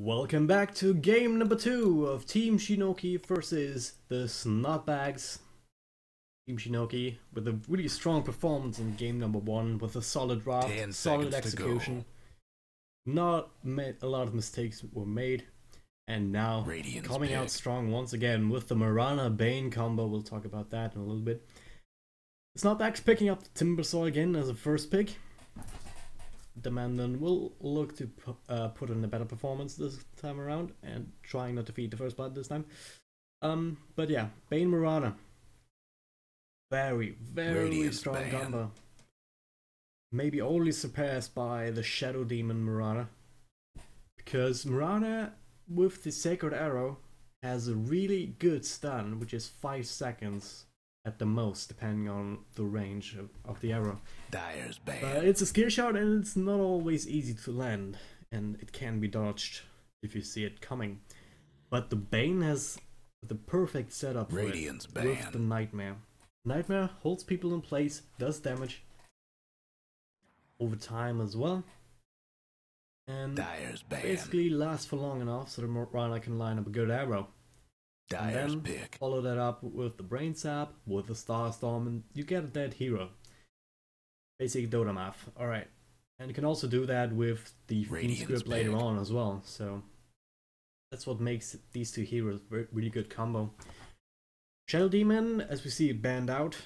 Welcome back to game number 2 of Team Shinoki versus the Snotbagz. Team Shinoki with a really strong performance in game number 1 with a solid draft, solid execution. Not a lot of mistakes were made, and now coming out strong once again with the Mirana Bane combo. We'll talk about that in a little bit. Snotbagz picking up the Timbersaw again as a first pick. The Mandan will look to put in a better performance this time around and trying not to feed the first blood this time. But yeah, Bane Mirana. Very strong combo. Maybe only surpassed by the Shadow Demon Mirana. Because Mirana with the Sacred Arrow has a really good stun, which is 5 seconds at the most, depending on the range of the arrow. Dyer's bad. But it's a skill shot and it's not always easy to land, and it can be dodged if you see it coming. But the Bane has the perfect setup for it with the Nightmare. Nightmare holds people in place, does damage over time as well, and basically lasts for long enough so the Mirana can line up a good arrow. And then follow that up with the Brain Sap, with the Starstorm, and you get a dead hero. Basic Dota math. Alright. And you can also do that with the Fiend script later on as well. So that's what makes these two heroes really good combo. Shadow Demon, as we see it banned out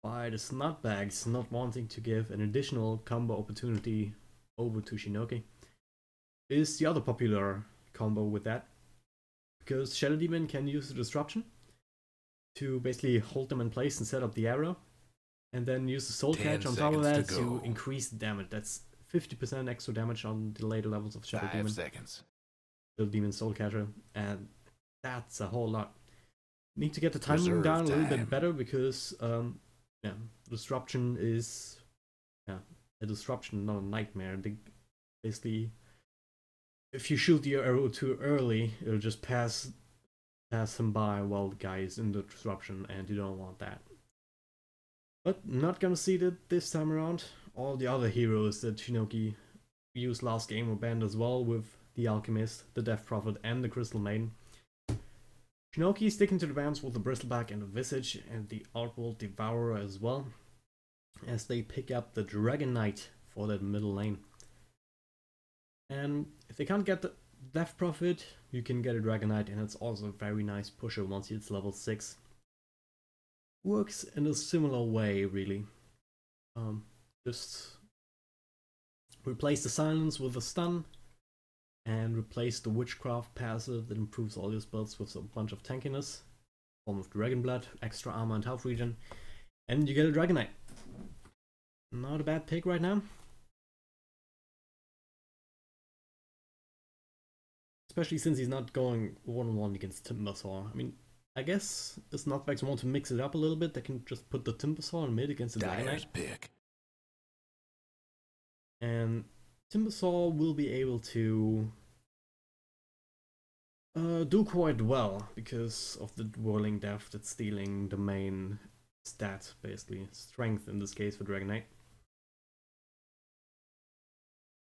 by the Snotbagz, not wanting to give an additional combo opportunity over to Shinoki, is the other popular combo with that. Because Shadow Demon can use the Disruption to basically hold them in place and set up the arrow, and then use the Soul Catch on top of that to increase the damage. That's 50% extra damage on the later levels of Shadow Demon. Shadow Demon Soul Catcher, and that's a whole lot. Need to get the timing down a little bit better because Disruption is a disruption, not a nightmare. Basically, if you shoot the arrow too early, it'll just pass him by while the guy is in the disruption, and you don't want that. But not gonna see that this time around. All the other heroes that Shinoki used last game were banned as well, with the Alchemist, the Death Prophet, and the Crystal Maiden. Shinoki sticking to the bans with the Bristleback and the Visage, and the Outworld Devourer as well, as they pick up the Dragon Knight for that middle lane. And if they can't get the Death Prophet, you can get a Dragon Knight, and it's also a very nice pusher once it's level 6. Works in a similar way, really. Just replace the Silence with a Stun, and replace the Witchcraft passive that improves all your spells with a bunch of tankiness, form of Dragon Blood, extra armor and health regen, and you get a Dragon Knight. Not a bad pick right now. Especially since he's not going 1-1 against Timbersaw. I mean, I guess if Snotbagz want to mix it up a little bit, they can just put the Timbersaw in mid against the Dragon Knight. And Timbersaw will be able to do quite well because of the Whirling Death that's stealing the main stat, basically. Strength in this case for Dragon Knight.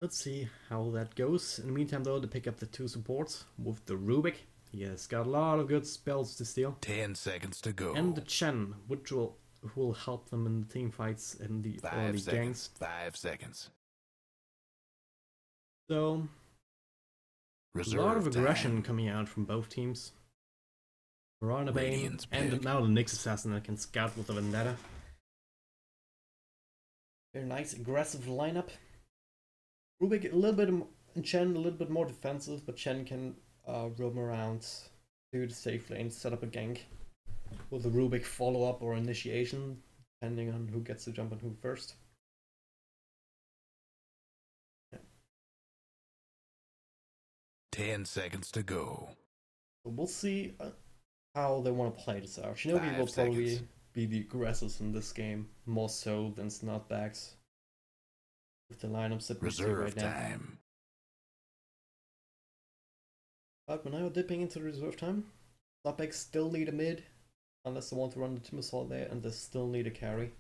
Let's see how that goes. In the meantime though, they pick up the 2 supports with the Rubik. He has got a lot of good spells to steal. 10 seconds to go. And the Chen, which will help them in the team fights and the early ganks. 5 seconds. So, a lot of aggression coming out from both teams. Mirana Bane and now the Nyx Assassin that can scout with the Vendetta. Very nice aggressive lineup. Rubik a little bit, and Chen a little bit more defensive, but Chen can roam around to the safe lane, set up a gank with a Rubik follow-up or initiation, depending on who gets the jump and who first. Yeah. 10 seconds to go. So we'll see how they want to play this out. Shinoki will probably be the aggressors in this game, more so than Snotbagz. With the lineups that we see right now. But we're now dipping into the reserve time. Snotbagz still need a mid, unless they want to run the Timbersaw there, and they still need a carry.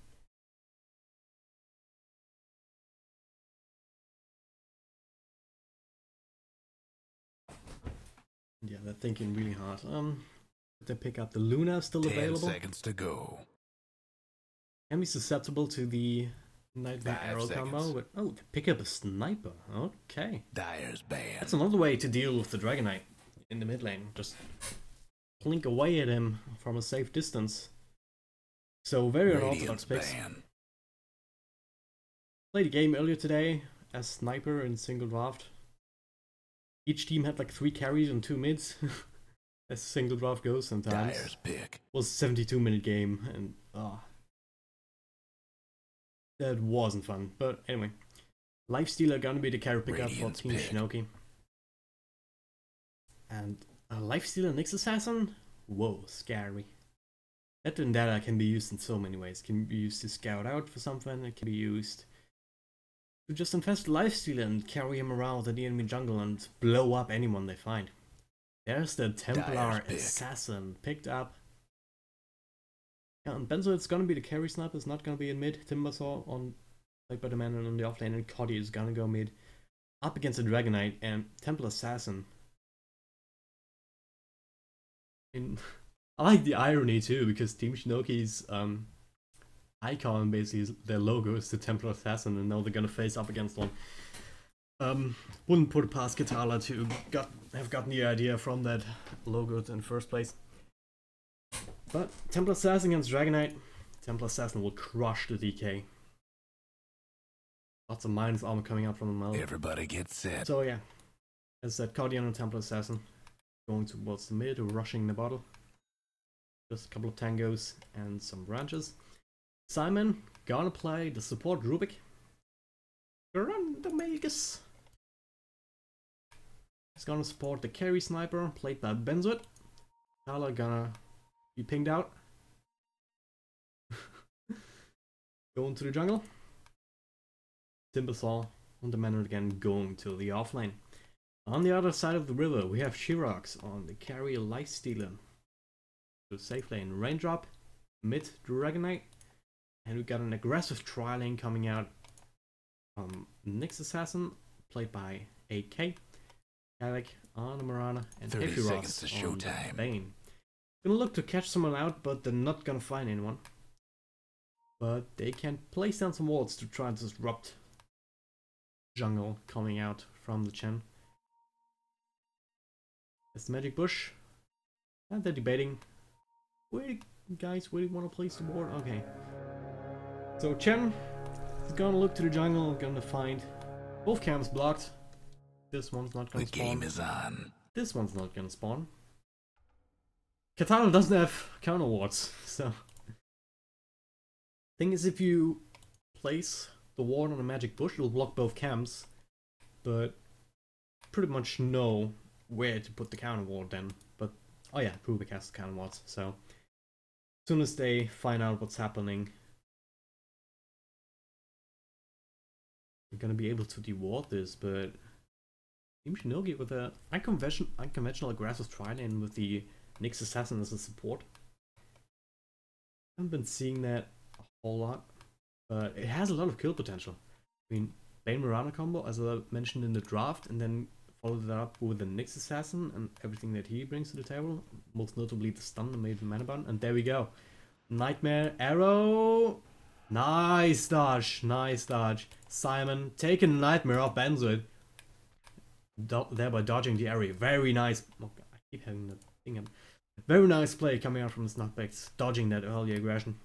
Yeah, they're thinking really hard. They pick up the Luna, still 10 available. seconds to go. Can be susceptible to the Nightmare 5 Arrow seconds. combo, but oh, they pick up a sniper. Okay. Dire's banned. That's another way to deal with the Dragon Knight in the mid lane. Just plink away at him from a safe distance. So very unorthodox picks. Played a game earlier today as sniper in single draft. Each team had like 3 carries and 2 mids. As single draft goes sometimes. Dire's pick. Was a 72-minute game and that wasn't fun. But anyway, Lifestealer gonna be the carry pickup for Team Shinoki. And a Lifestealer Nyx Assassin? Whoa, scary. That Vendetta can be used in so many ways. It can be used to scout out for something, it can be used to just infest Lifestealer and carry him around in the enemy jungle and blow up anyone they find. There's the Templar Assassin picked up. Yeah, and Benzo, it's gonna be the carry sniper, it's not gonna be in mid. Timbersaw on played by the man on the offlane, and Cody is gonna go mid. Up against the Dragon Knight and Templar Assassin. And I like the irony too, because Team Shinoki's icon, basically their logo is the Templar Assassin, and now they're gonna face up against one. Wouldn't put it past Katala to have gotten the idea from that logo in the first place. But Templar Assassin against Dragon Knight. Templar Assassin will crush the DK. Lots of minus armor coming out from the mouth. Everybody gets set. So yeah, as I said, Cardian and Templar Assassin going towards the mid, rushing the bottle. Just a couple of tangos and some branches. Simon gonna play the support Rubik. Grundamagus. He's gonna support the carry sniper, played by Benzoit. Tala gonna be pinged out. Going to the jungle. Timbersaw on the manor again, going to the offlane. On the other side of the river, we have Shirox on the carry Lifestealer. So safe lane raindrop, mid Dragon Knight, and we got an aggressive tri lane coming out from Nyx Assassin, played by AK. Havoc on the Marana, and 30 seconds to on showtime. Bane. Gonna look to catch someone out, but they're not gonna find anyone. But they can place down some wards to try and disrupt jungle coming out from the Chen. It's the magic bush. And they're debating. Where guys, where do you want to place the ward? Okay. So Chen is gonna look to the jungle, gonna find both camps blocked. This one's not gonna spawn. The game is on. This one's not gonna spawn. Katana doesn't have counter wards, so. Thing is, if you place the ward on a magic bush, it'll block both camps, but pretty much know where to put the counter ward then. But oh yeah, Rubik has the counter wards, so as soon as they find out what's happening, we're gonna be able to deward this. But Team Shinogi with a unconventional aggressive tri-lane with the Nyx Assassin as a support. I haven't been seeing that a whole lot, but it has a lot of kill potential. I mean, Bane Mirana combo, as I mentioned in the draft, and then followed that up with the Nyx Assassin and everything that he brings to the table, most notably the stun that made the mana button, and there we go. Nightmare Arrow! Nice dodge, nice dodge. Simon taking the Nightmare off Benzoid, thereby dodging the area. Very nice. Oh, I keep having that thing up. Very nice play coming out from the Snotbagz, dodging that early aggression.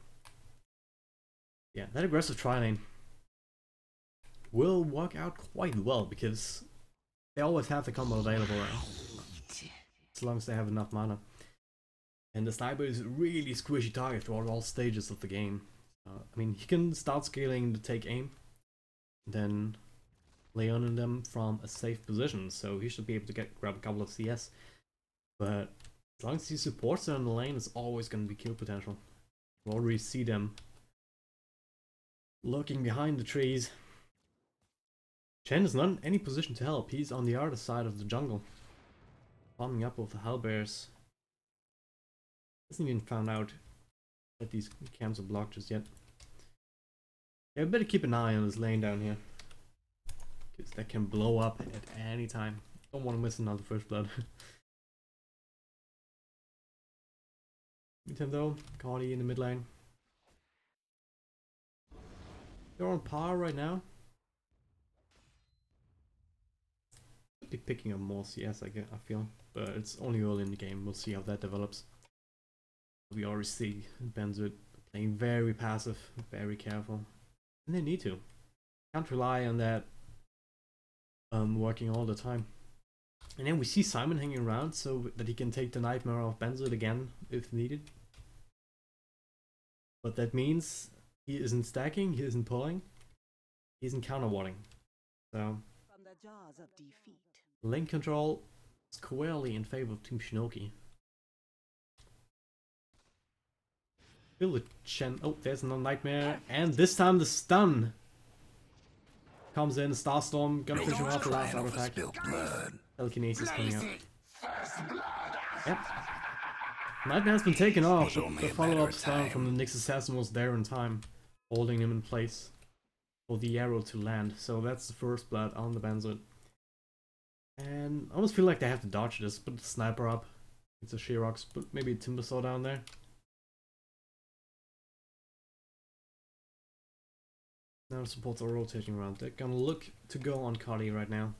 Yeah, that aggressive tri-lane will work out quite well because they always have the combo available, as long as they have enough mana. And the sniper is a really squishy target throughout all stages of the game. I mean, he can start scaling to take aim, then lay on them from a safe position, so he should be able to grab a couple of CS. But as long as he supports her in the lane, it's always going to be kill potential. You already see them lurking behind the trees. Chen is not in any position to help. He's on the other side of the jungle, farming up with the Hellbears. Hasn't even found out that these camps are blocked just yet. Yeah, better keep an eye on this lane down here, because that can blow up at any time. Don't want to miss another first blood. Meantime though, Cardi in the mid lane. They're on par right now. Should be picking up more CS, I feel. But it's only early in the game, we'll see how that develops. We already see Benzo playing very passive, very careful. And they need to. Can't rely on that working all the time. And then we see Simon hanging around so that he can take the nightmare of Benzo again if needed. But that means he isn't stacking, he isn't pulling, he isn't counterwarding. So From the jaws of defeat. lane control squarely in favor of Team Shinoki. Feel the Chen. Oh, there's another nightmare, and this time the stun comes in. Starstorm gonna push him off the last auto attack. Telekinesis coming up. Yep. Nightmare's been taken off. The follow-up stun from the Nyx Assassin was there in time, holding him in place for the arrow to land. So that's the first blood on the Benzo. And I almost feel like they have to dodge this. Put the sniper up. It's a Sheerox. Put maybe a Timbersaw down there. Now supports are rotating around. They're gonna look to go on Cardi right now.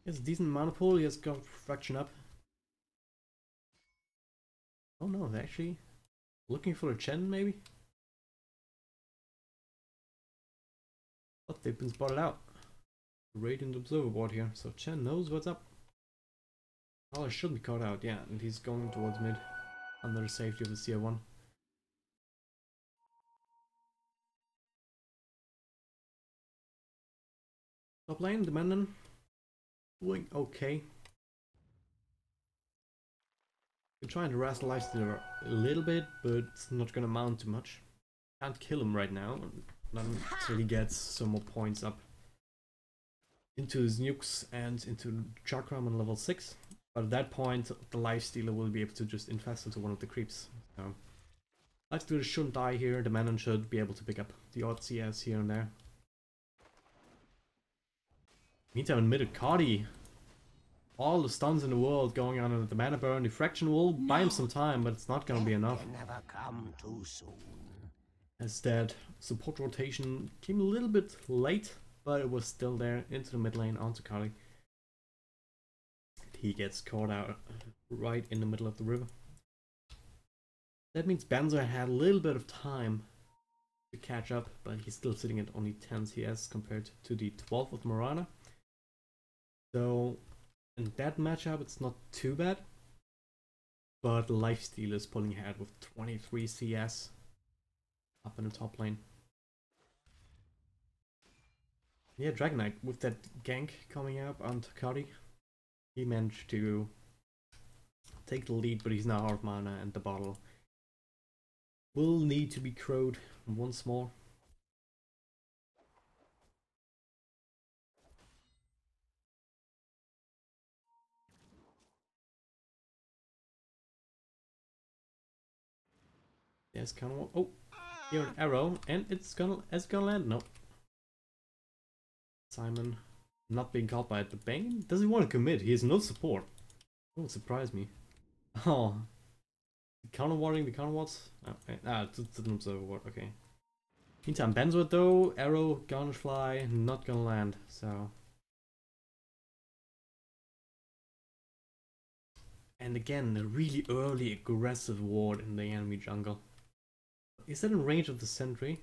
He has a decent mana pool. He has got fraction up. Oh no, they're actually looking for a Chen maybe? But they've been spotted out. Radiant Observer board here, so Chen knows what's up. Oh, should be caught out, yeah, and he's going towards mid under the safety of the CR1. Top lane, the Mandan doing okay. Been trying to harass the lifestealer a little bit, but it's not gonna amount to much. Can't kill him right now, not until he gets some more points up into his nukes and into Chakram on level 6. But at that point, the lifestealer will be able to just infest into one of the creeps. So, lifestealer shouldn't die here, the Mandan should be able to pick up the odd CS here and there. Meantime, in mid, Cardi. All the stuns in the world going on at the mana burn. Diffraction will buy him some time, but it's not gonna be enough. Never come too soon. As that support rotation came a little bit late, but it was still there into the mid lane onto Cardi. He gets caught out right in the middle of the river. That means Benzo had a little bit of time to catch up, but he's still sitting at only 10 CS compared to the 12 of Mirana. So in that matchup it's not too bad, but Lifesteal is pulling ahead with 23 CS up in the top lane. Yeah, Dragon Knight with that gank coming up on Takari, he managed to take the lead, but he's now out of mana and the bottle will need to be crowed once more. There's kind of oh, here an arrow, and it's gonna land. Nope. Simon not being caught by the Bane. Does he want to commit? He has no support. Won't surprise me. Oh, counterwarding the counterwards. It's an observer ward. Okay. Meantime, Benzo though, arrow gonna fly, not gonna land. So. And again, a really early aggressive ward in the enemy jungle. Is that in range of the sentry?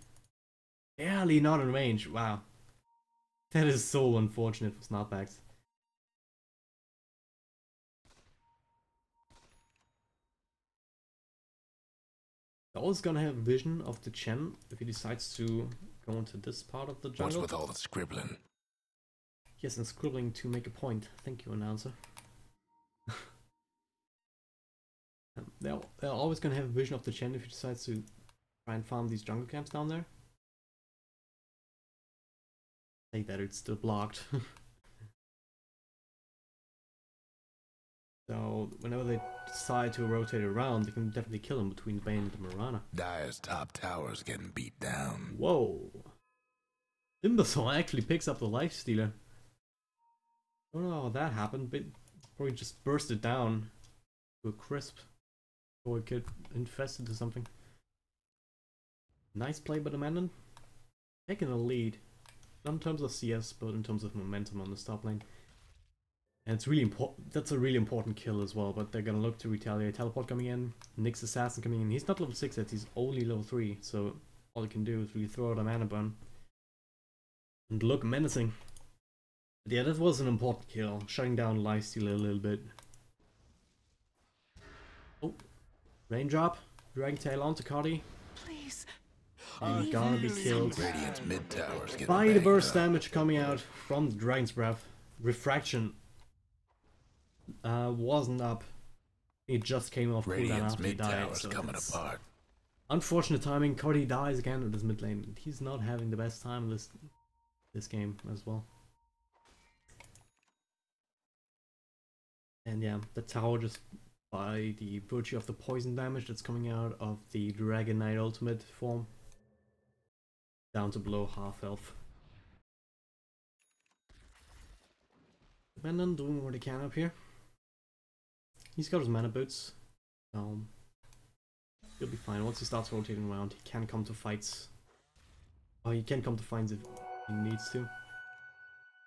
Barely not in range. Wow. That is so unfortunate for Snotbagz. They're always gonna have vision of the Chen if he decides to go into this part of the jungle. What's with all the scribbling? Yes, and scribbling to make a point. Thank you, announcer. They're always gonna have vision of the Chen if he decides to try and farm these jungle camps down there. Take that, it's still blocked. So whenever they decide to rotate around, they can definitely kill him between the Bane and the Mirana. Dire's top tower's getting beat down. Whoa! Timbersaw actually picks up the Lifestealer. I don't know how that happened, but probably just burst it down to a crisp. Or it could infest into something. Nice play by the Mandan. Taking a lead. Not in terms of CS, but in terms of momentum on the top lane. And it's really important. That's a really important kill as well, but they're gonna look to retaliate. Teleport coming in, Nyx Assassin coming in. He's not level 6 yet, he's only level 3, so all he can do is really throw out a mana burn. And look menacing. But yeah, that was an important kill, shutting down lifesteal a little bit. Oh, raindrop, dragon tail onto Cardi. Please. And gonna be killed Radiant's mid towers getting by the burst banged up. damage coming out from the Dragon's Breath. Refraction wasn't up. It just came off cooldown Radiant's after he mid died. towers So coming it's apart. unfortunate timing. Cardi dies again with his mid lane. He's not having the best time this game as well. And yeah, the tower just by the virtue of the poison damage that's coming out of the Dragon Knight ultimate form. Down to below half health. Abandon doing what he can up here. He's got his mana boots. He'll be fine. Once he starts rotating around, he can come to fights. Oh, he can come to fights if he needs to.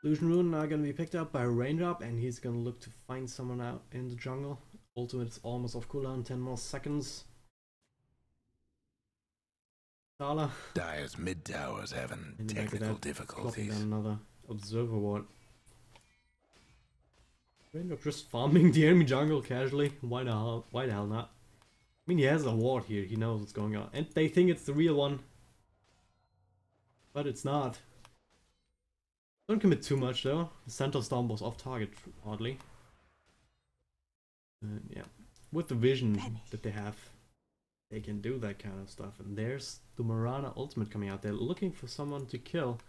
Illusion Rune are gonna be picked up by a raindrop, and he's gonna look to find someone out in the jungle. Ultimate is almost off cooldown, 10 more seconds. Tala. Dire's mid towers having In the back of technical that, dropping difficulties. down another observer ward. Raindrop just farming the enemy jungle casually. Why the hell not? I mean, he has a ward here. He knows what's going on, and they think it's the real one, but it's not. Don't commit too much though. The Centaur Storm was off target, oddly. Yeah, with the vision that they have, they can do that kind of stuff. And there's the Mirana ultimate coming out. They're looking for someone to kill.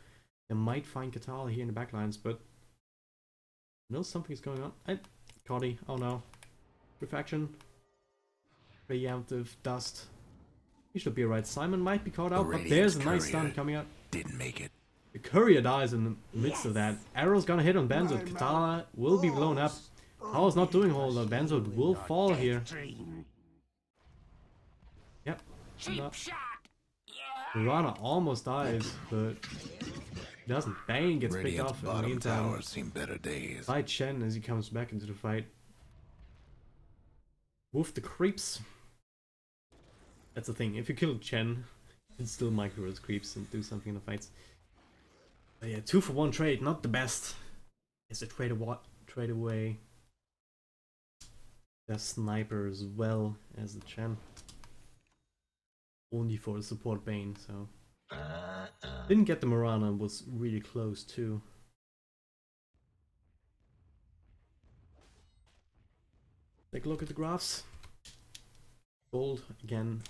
They might find Katala here in the backlines, but you know something's going on. Hey, Cardi, oh no. Refaction. Preemptive dust. He should be alright. Simon might be caught out, but there's a nice stun coming out. Didn't make it. The courier dies in the midst of that. Arrow's gonna hit on Benzo. Katala will be blown up. Tower's not doing a whole lot. Benzo will fall here. Yep. No. Mirana almost dies, but he doesn't. Bane gets picked Radiant's off in the bottom meantime towers seen better days. by Chen as he comes back into the fight. With the creeps. That's the thing. If you kill Chen, you can still micro his creeps and do something in the fights. But yeah, 2-for-1 trade, not the best. Is a trade away the sniper as well as the Chen. Only for the support Bane, so. Didn't get the Mirana, was really close too. Take a look at the graphs. Gold, again,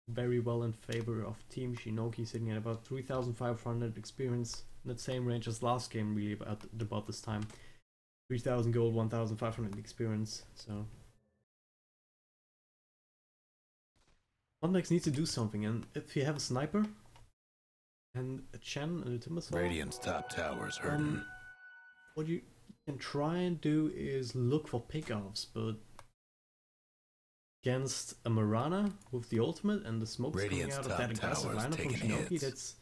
very well in favor of Team Shinoki, sitting at about 3,500 experience. In that same range as last game, really, about this time. 3,000 gold, 1,500 experience, so. Snotbagz needs to do something, and if you have a sniper, and a Chen and a Timbersaw, Radiant's top towers hurting. what you can try and do is look for pickoffs, but against a Mirana with the ultimate and the smokes Radiant's coming out of that top aggressive towers lineup from taking Shinoki, hits. that's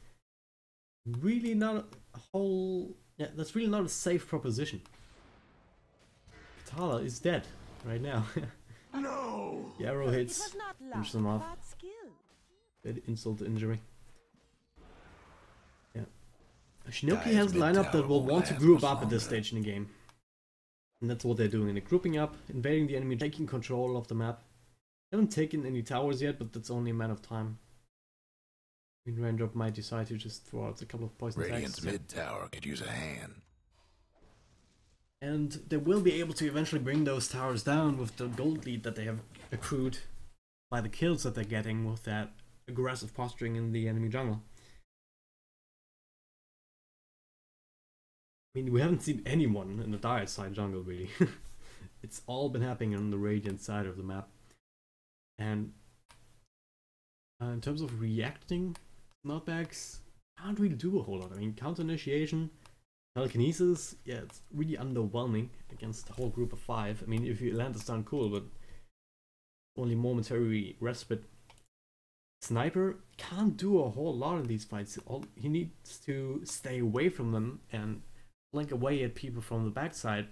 really not a whole... Yeah, that's really not a safe proposition. Katala is dead right now. No! The arrow hits, finishes him off. Skill. Bit insult to injury. Yeah. Shinoki Dire's has a lineup mid that will tower want to lasts group much up at this longer. stage in the game. And that's what they're doing. They're grouping up, invading the enemy, taking control of the map. They haven't taken any towers yet, but that's only a matter of time. I mean, Raindrop might decide to just throw out a couple of poison Radiant's attacks. mid tower could use a hand. And they will be able to eventually bring those towers down with the gold lead that they have accrued by the kills that they're getting with that aggressive posturing in the enemy jungle. I mean, we haven't seen anyone in the Dire side jungle, really. It's all been happening on the Radiant side of the map. And in terms of reacting, Snotbagz can't really do a whole lot. I mean, counter initiation, telekinesis, yeah, it's really underwhelming against the whole group of 5. I mean, if you land the stun, cool, but only momentary respite. Sniper can't do a whole lot in these fights. He needs to stay away from them and blink away at people from the backside.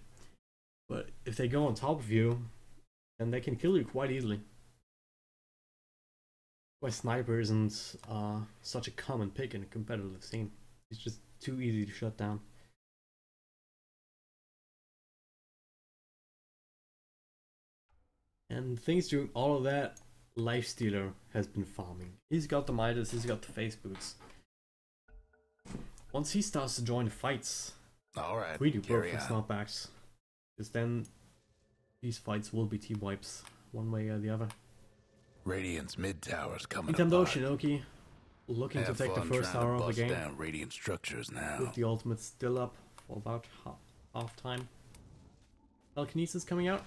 But if they go on top of you, then they can kill you quite easily. Why Sniper isn't such a common pick in a competitive scene. It's just too easy to shut down. And thanks to all of that, Lifestealer has been farming. He's got the Midas, he's got the face boots. Once he starts to join the fights, we do both for Snotbagz. Because then these fights will be team wipes, one way or the other. Radiant's mid tower's coming Meantime though, apart. Shinoki looking to take the first tower of the game. Down Radiant structures now. With the ultimate still up for about half time. Telekinesis coming out.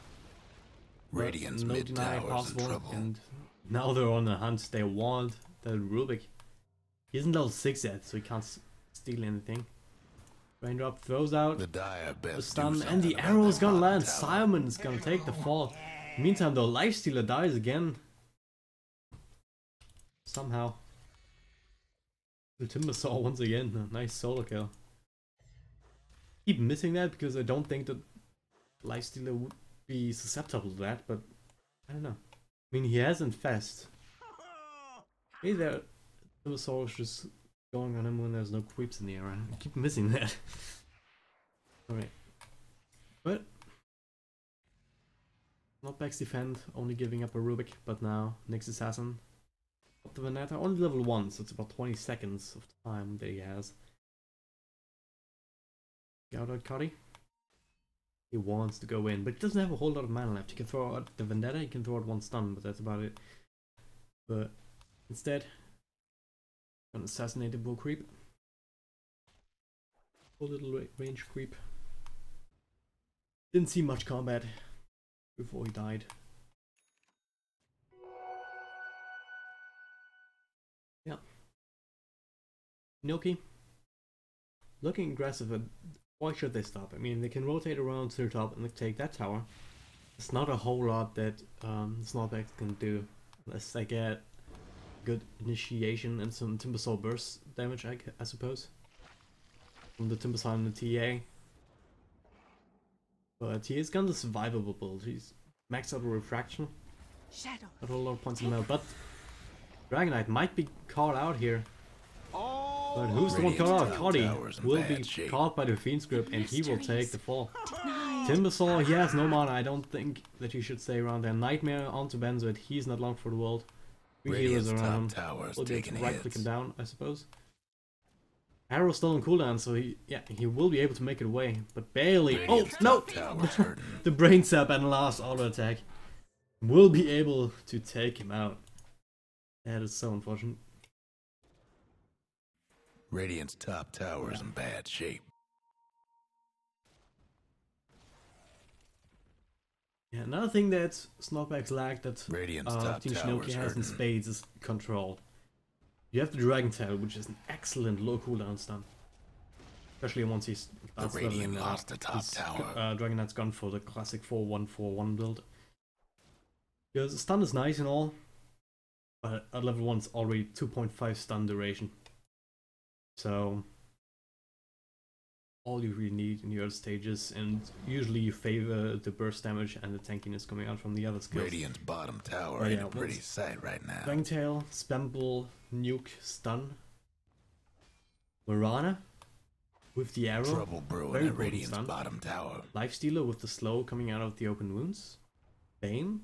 Radiant's no mid deny tower's possible, in trouble. and now they're on the hunt. They want the Rubik. He isn't level 6 yet, so he can't steal anything. Raindrop throws out The dire best the do stun, and the something about arrow's that gonna bottom land. tower. Simon's gonna take the fall. Meantime, though, Lifestealer dies again. Somehow. The Timbersaw once again. A nice solo kill. Keep missing that because I don't think that Lifestealer would be susceptible to that, but I don't know. I mean, he has Infest. Maybe the Timbersaw is just going on him when there's no creeps in the area. I keep missing that. Alright. But Snotbagz defend, only giving up a Rubik, but now Nyx Assassin up to Veneta, only level 1, so it's about 20 seconds of time that he has. Scout out Cuddy. He wants to go in, but he doesn't have a whole lot of mana left. He can throw out the Vendetta, he can throw out one stun, but that's about it. But instead, gonna assassinate the bull creep. A little range creep. Didn't see much combat before he died. Yeah. Shinoki. Looking aggressive, but why should they stop? I mean, they can rotate around to the top and take that tower. It's not a whole lot that Snotbagz can do unless they get good initiation and some Timbersaw burst damage, I suppose. From the Timbersaw and the TA. But he is kind of survivable build. He's maxed out a refraction. Shadow. Got a lot of points in the mail, but Dragonite might be caught out here. But who's the one caught out? Cuddy will be caught by the Fiend's grip and he will take the fall. Timbersaw, he has no mana. I don't think that he should stay around there. Nightmare onto Benzoid. He's not long for the world. 3 healers around. We'll be able to right click him down, I suppose. Arrow's still on cooldown, so he will be able to make it away, but barely. Radiant's Oh no! hurting. The brain sap and last auto attack will be able to take him out. That is so unfortunate. Radiant's top tower's in bad shape. Yeah, another thing that Snotbagz lacked that Radiant's top Team tower's Shinoki has in hurting. spades is control. You have the Dragon Tail, which is an excellent low cooldown stun. Especially once he starts Radiant leveling lost the top tower. Dragonite's gone for the classic 4-1-4-1 build. Because stun is nice and all, but at level 1 it's already 2.5 stun duration. So all you really need in the early stages, and usually you favor the burst damage and the tankiness coming out from the other skills. Radiant's bottom tower Oh, ain't yeah, a pretty once- sight right now. Dragon Tail, Spamble, Nuke, Stun. Mirana with the arrow. Trouble brewing Very at potent Radiant's stun. bottom tower. Lifestealer with the slow coming out of the open wounds. Bane.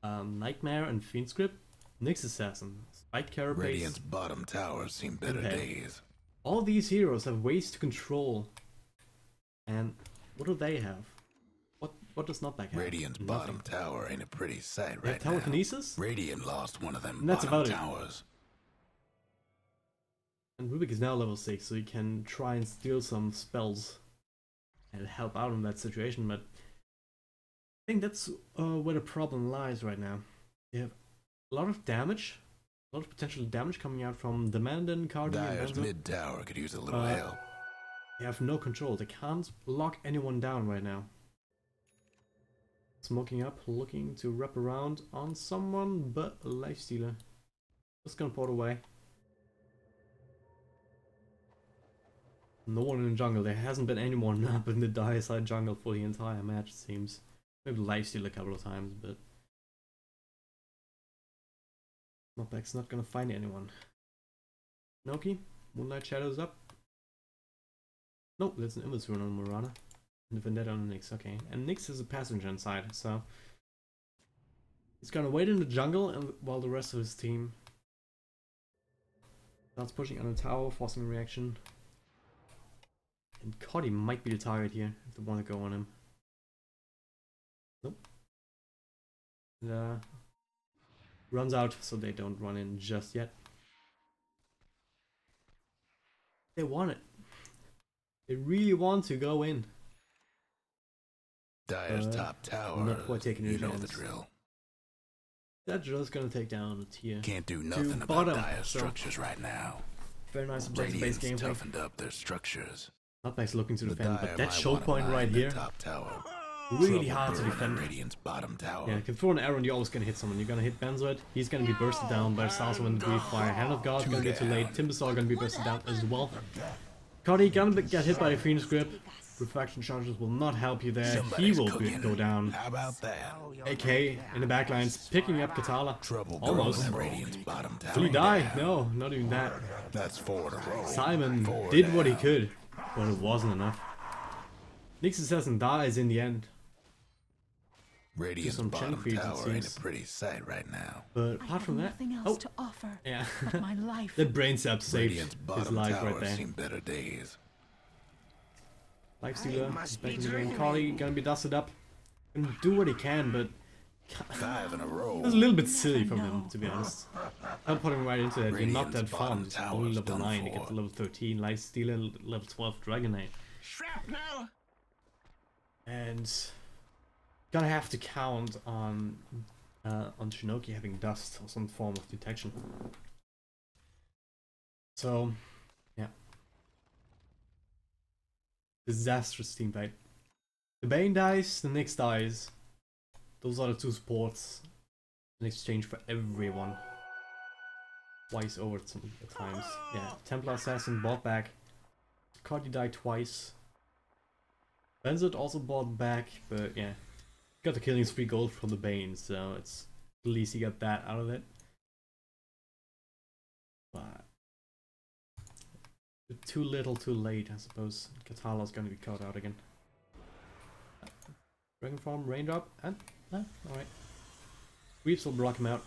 Nightmare and Fiend's Grip. Nyx Assassin. Spike Carapace. Radiant's bottom tower's seen better Okay. days. All these heroes have ways to control. And what do they have? What does Snotbagz have? Radiant's Nothing. bottom tower ain't a pretty sight They have right now. telekinesis? Radiant lost one of them And that's bottom about it. towers. And Rubik is now level 6, so he can try and steal some spells and help out in that situation, but I think that's where the problem lies right now. You have a lot of damage, a lot of potential damage coming out from Demandin, Cardi, and Dire's Benzo. mid tower could use a little Uh, help. They have no control, they can't lock anyone down right now. Smoking up, looking to wrap around on someone but a lifestealer. Just gonna port away. No one in the jungle. There hasn't been anyone up in the dire side jungle for the entire match, it seems. Maybe lifesteal a couple of times, but Snotbag's not gonna find anyone. Shinoki, Moonlight Shadows up. Nope, that's an Invis rune on Murana. And the Vendetta on Nyx, okay. And Nyx is a passenger inside, so he's gonna wait in the jungle and while the rest of his team starts pushing on the tower, forcing a reaction. And Cody might be the target here if they want to go on him. Nope. And, runs out, so they don't run in just yet. They want it. They really want to go in. Dire's top tower. Not quite taking You a know chance. the drill. That's just gonna take down a tier. Can't do nothing about bottom, Dire so structures right now. very nice objective-based Radiant's gameplay. toughened up their structures. Snotbag's looking to defend, but Dire that might choke wanna point mine right the here, top tower. really Trouble hard to brewing defend. on Radiant's bottom tower. Yeah, you can throw an arrow and you're always gonna hit someone. You're gonna hit Benzoid, he's gonna be bursted down by Salsa and the Brief Fire. Hand of God gonna be too late, Timbersaw gonna be bursted down as well. Cody gonna get hit by a Phoenix Grip. Refraction charges will not help you there. Somebody's He will cooking. go down. How about that? AK in the backlines, picking up Katala. Trouble Almost. brewing on Radiant's bottom tower. Will he die? No, not even that. That's 4 in a row. Simon 4 did what he down. could, but it wasn't enough. Nyx Assassin dies in the end. Radiant's some chain bottom creeps, it tower ain't seems. a pretty sight right now. But apart from that, nothing else to offer yeah, but my life. that brain sap saved Radiant's his bottom life tower right there. seen better days. Lifestealer is back in the game. Carly gonna be dusted up. Gonna do what he can, but 5 in a row. it was a little bit silly from him, to be honest. I'm putting right into it. You're not that Radiant's fun. bottom It's tower's only level done 9. You for. get to level 13. Lifestealer, level 12 Dragon Knight. Shrapnel! And gonna have to count on Shinoki having dust or some form of detection. So, yeah. Disastrous team fight. The Bane dies, the Nyx dies. Those are the two supports in exchange for everyone. Twice over some times. Yeah, Templar Assassin bought back. Cardi died twice. Benzit also bought back, but yeah. Got the killing spree gold from the Bane, so it's at least he got that out of it. But too little, too late, I suppose. Katala's gonna be caught out again. Dragon Form, Raindrop, and alright. Weeps will block him out.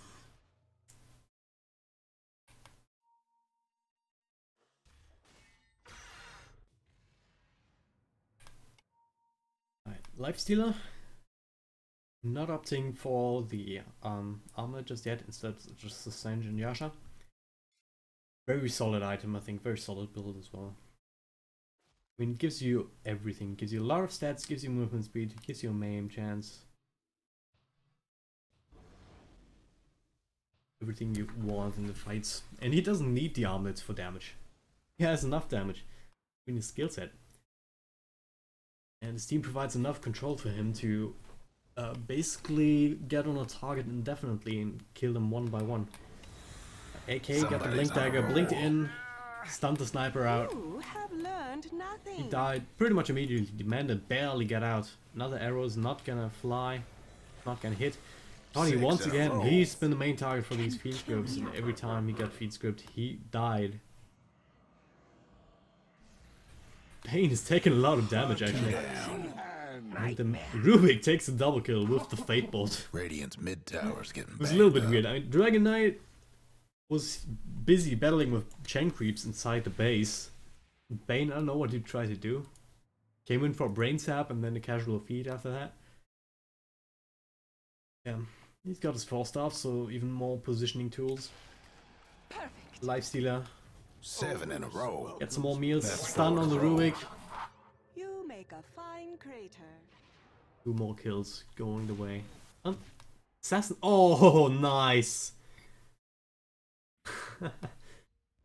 Alright, Lifestealer. Not opting for the armor just yet, instead just the Sange and Yasha. Very solid item, I think, very solid build as well. I mean, it gives you everything, gives you a lot of stats, gives you movement speed, gives you a maim chance. Everything you want in the fights. And he doesn't need the armlets for damage. He has enough damage in his skill set. And his team provides enough control for him to basically get on a target indefinitely and kill them one by one. AK got the blink dagger, blinked in, stunned the sniper out. You have learned nothing. He died pretty much immediately. The man that barely got out. Another arrow's not gonna fly, not gonna hit. Tony, 6 once in a again, row. he's been the main target for these feed scripts, and every time he got feed script, he died. Pain is taking a lot of damage actually. And the Rubik takes a double kill with the Fate Bolt. Radiant's mid tower's getting It was a little bit banged weird. up. I mean, Dragon Knight was busy battling with chain creeps inside the base. Bane, I don't know what he tried to do. Came in for brain sap and then a casual feed after that. Yeah, he's got his 4-staff, so even more positioning tools. Perfect. Lifestealer, 7 in a row. get some more meals. That's Stun 4 on the in a row. Rubik. You make a fine crater. 2 more kills going the way. Assassin. Oh, nice!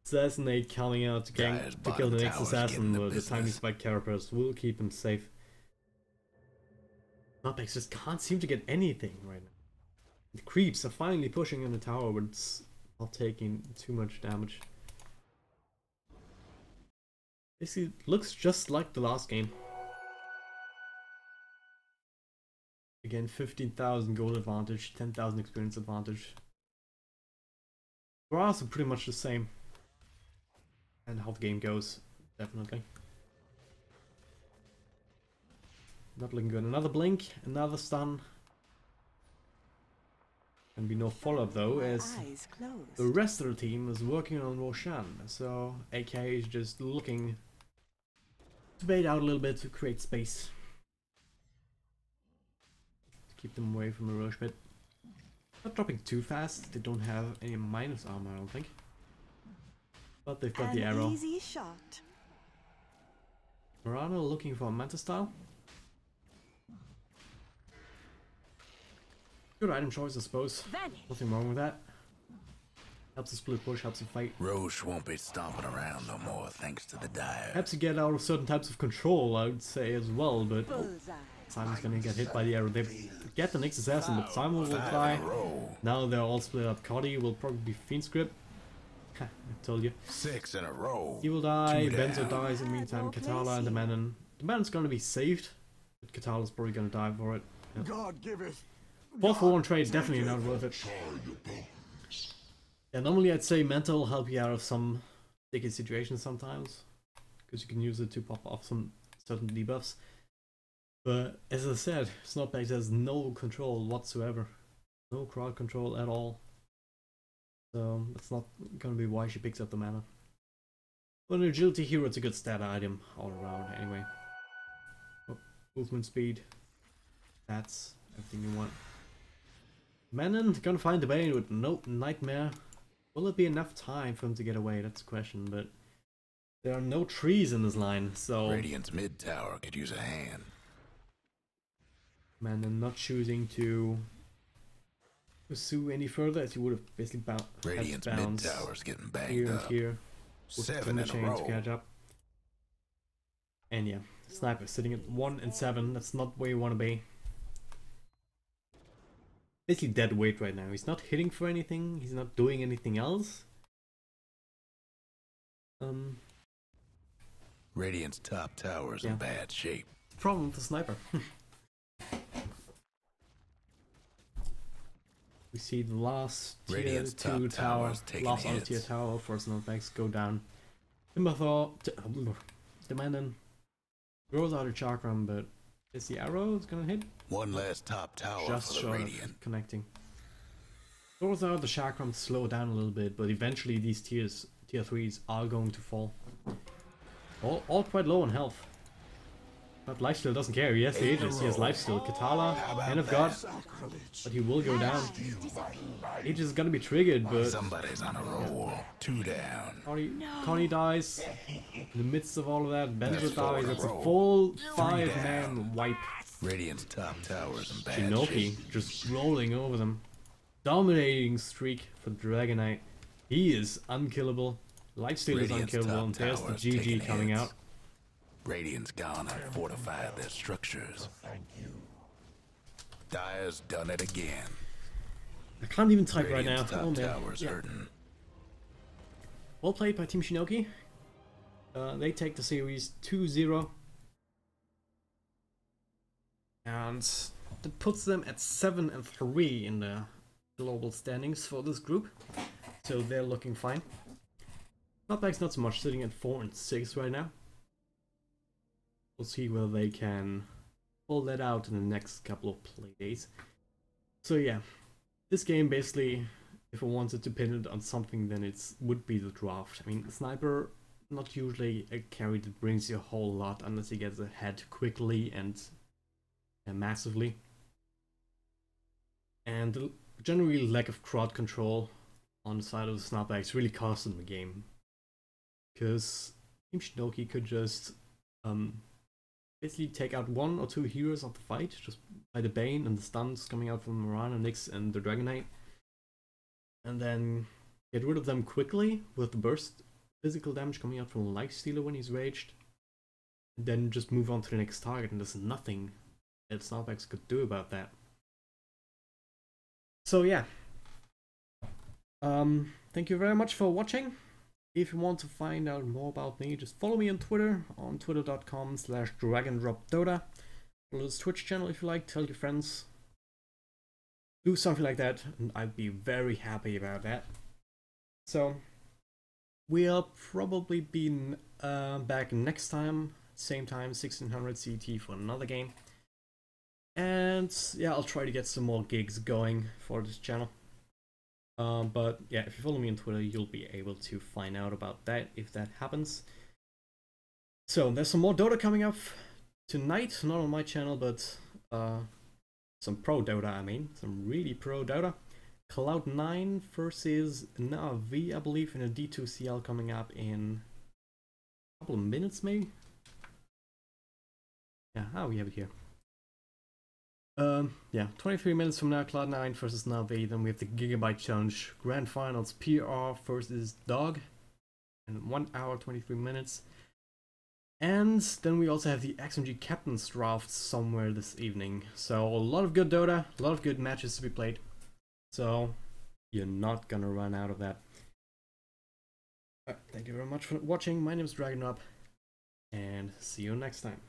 Assassinate coming out to Dyer's gang to kill the bottom next tower's assassin, getting the but the timing business. spike carapace will keep him safe. Snotbagz just can't seem to get anything right now. The creeps are finally pushing in the tower, but it's not taking too much damage. Basically, it looks just like the last game. Again, 15,000 gold advantage, 10,000 experience advantage. Grass are pretty much the same. And how the game goes, definitely. Not looking good. Another blink, another stun. Can be no follow-up though, as the rest of the team is working on Roshan. So AK is just looking to bait out a little bit to create space. To keep them away from the Roche pit. Not dropping too fast, they don't have any minus armor, I don't think. But they've got the arrow. Easy shot. Marana looking for a Manta style. Good item choice, I suppose. Nothing wrong with that. Helps the split push, helps the fight. Roche won't be stomping around no more thanks to the dire. Helps you get out of certain types of control, I would say as well, but Simon's gonna get hit by the arrow. They get the next assassin, but Simon will die. Now they're all split up. Cody will probably be Fiend Script. I told you. 6 in a row. He will die, Benzo dies in the meantime, Katala and the Manon. The Manon's gonna be saved, but Katala's probably gonna die for it. Yeah. God give it. 4-for-1 trade, definitely not worth it. Yeah, normally I'd say Mental will help you out of some sticky situations sometimes, because you can use it to pop off some certain debuffs. But as I said, Snotbagz has no control whatsoever. No crowd control at all. So that's not gonna be why she picks up the mana. But an agility hero, it's a good stat item all around anyway. Oh, movement speed. That's everything you want. Manon gonna find the Bane with no Nightmare. Will it be enough time for him to get away? That's the question, but there are no trees in this line, so Radiant's mid tower could use a hand. Manon not choosing to pursue any further, as he would have basically Radiant's mid tower's getting banged here and up. here. 7 in a row. To catch up. And yeah, Sniper sitting at 1 and 7. That's not where you want to be. Basically dead weight right now. He's not hitting for anything. He's not doing anything else. Radiant's top tower's in bad shape. Problem with the Sniper. We see the last tier 2 tower, last other tier tower for Snotbagz go down. Timberthor, the Manon throws out a chakram, but is the arrow gonna hit? One last top tower just for the Radiant. Connecting. Throws out the chakram, slow down a little bit, but eventually these tier 3s are going to fall. All quite low on health. But lifesteal doesn't care. He has the Aegis, he has lifesteal. Katala, Hand of God, but he will go down. Aegis is gonna be triggered, but somebody's on a roll. 2 down. Connie dies. In the midst of all of that, Benzo dies. That's a full 5-man wipe. Radiant's top tower's in bad Shinoki shape. just rolling over them. Dominating streak for Dragon Knight. He is unkillable. Lifesteal is unkillable, and there's the GG coming out. Radiant's gone and fortified their structures. Dire's done it again. I can't even type right now. Radiant's top Oh man. tower's hurting. Well played by Team Shinoki. They take the series 2-0. And that puts them at 7 and 3 in the global standings for this group. So they're looking fine. Snotbagz not so much, sitting at 4 and 6 right now. We'll see whether they can pull that out in the next couple of play days. So yeah, this game basically, if I wanted to pin it on something, then it would be the draft. I mean, Sniper, not usually a carry that brings you a whole lot unless he gets ahead quickly and massively. And the generally lack of crowd control on the side of the Snotbagz really cost them the game. Because Team Shinoki could just basically take out 1 or 2 heroes of the fight just by the Bane and the stuns coming out from Mirana, Nyx, and the Dragon Knight, and then get rid of them quickly with the burst physical damage coming out from Lifestealer when he's raged, and then just move on to the next target, and there's nothing that Snotbagz could do about that. So yeah. Thank you very much for watching. If you want to find out more about me, just follow me on Twitter, on twitter.com/dragondropdota. Follow this Twitch channel if you like, tell your friends. Do something like that, and I'd be very happy about that. So, we'll probably be back next time, same time, 1600 CT for another game. And yeah, I'll try to get some more gigs going for this channel. But yeah, if you follow me on Twitter, you'll be able to find out about that if that happens. So there's some more Dota coming up tonight, not on my channel, but some pro Dota, I mean, some really pro Dota. Cloud9 versus Navi, I believe, in a D2 CL coming up in a couple of minutes, maybe? Yeah, we have it here. Yeah, 23 minutes from now, Cloud9 versus Navi. Then we have the Gigabyte Challenge Grand Finals, PR versus Dog, in 1 hour 23 minutes. And then we also have the XMG Captain's Draft somewhere this evening. So a lot of good Dota, a lot of good matches to be played. So you're not gonna run out of that. Thank you very much for watching. My name is dragondrop, and see you next time.